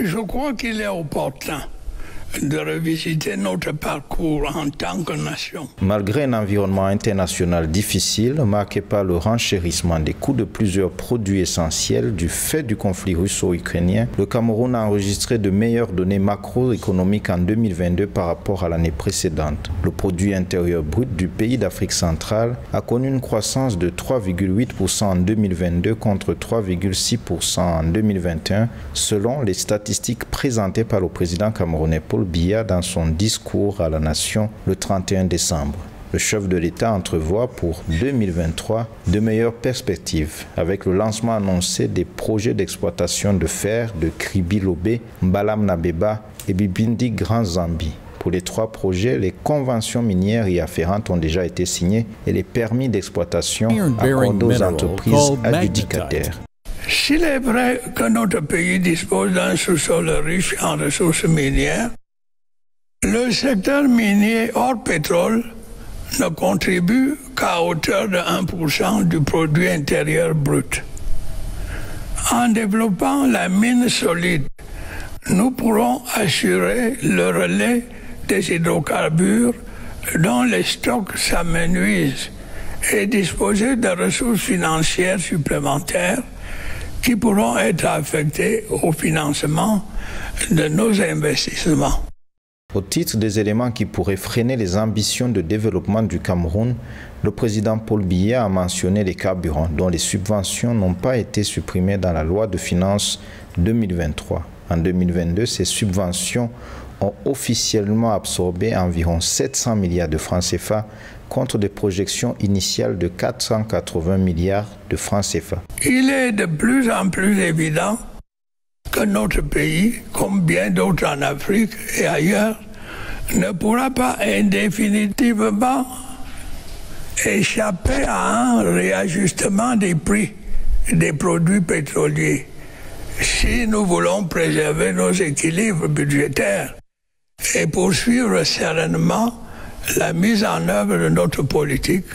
Je crois qu'il est opportun de revisiter notre parcours en tant que nation. Malgré un environnement international difficile, marqué par le renchérissement des coûts de plusieurs produits essentiels du fait du conflit russo-ukrainien, le Cameroun a enregistré de meilleures données macroéconomiques en 2022 par rapport à l'année précédente. Le produit intérieur brut du pays d'Afrique centrale a connu une croissance de 3,8% en 2022 contre 3,6% en 2021, selon les statistiques présentées par le président camerounais Paul Biya dans son discours à la nation le 31 décembre. Le chef de l'État entrevoit pour 2023 de meilleures perspectives avec le lancement annoncé des projets d'exploitation de fer de Kribi-Lobé, Mbalam Nabeba et Bibindi Grand Zambi. Pour les 3 projets, les conventions minières y afférentes ont déjà été signées et les permis d'exploitation accordés aux entreprises adjudicataires. S'il est vrai que notre pays dispose d'un sous-sol riche en ressources minières, le secteur minier hors pétrole ne contribue qu'à hauteur de 1% du produit intérieur brut. En développant la mine solide, nous pourrons assurer le relais des hydrocarbures dont les stocks s'amenuisent et disposer de ressources financières supplémentaires qui pourront être affectées au financement de nos investissements. Au titre des éléments qui pourraient freiner les ambitions de développement du Cameroun, le président Paul Biya a mentionné les carburants dont les subventions n'ont pas été supprimées dans la loi de finances 2023. En 2022, ces subventions ont officiellement absorbé environ 700 milliards de francs CFA contre des projections initiales de 480 milliards de francs CFA. Il est de plus en plus évident que notre pays, comme bien d'autres en Afrique et ailleurs, ne pourra pas indéfinitivement échapper à un réajustement des prix des produits pétroliers si nous voulons préserver nos équilibres budgétaires et poursuivre sereinement la mise en œuvre de notre politique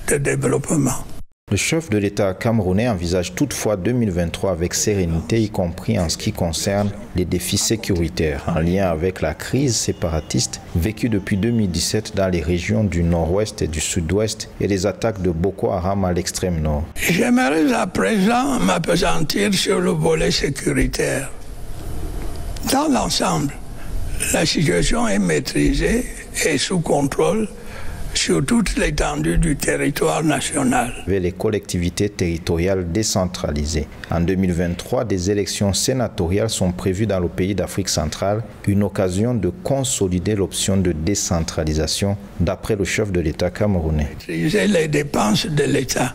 de développement. Le chef de l'État camerounais envisage toutefois 2023 avec sérénité, y compris en ce qui concerne les défis sécuritaires, en lien avec la crise séparatiste vécue depuis 2017 dans les régions du nord-ouest et du sud-ouest et les attaques de Boko Haram à l'extrême nord. J'aimerais à présent m'appesantir sur le volet sécuritaire. Dans l'ensemble, la situation est maîtrisée et sous contrôle sur toute l'étendue du territoire national. Les collectivités territoriales décentralisées. En 2023, des élections sénatoriales sont prévues dans le pays d'Afrique centrale, une occasion de consolider l'option de décentralisation, d'après le chef de l'État camerounais. Maîtriser les dépenses de l'État.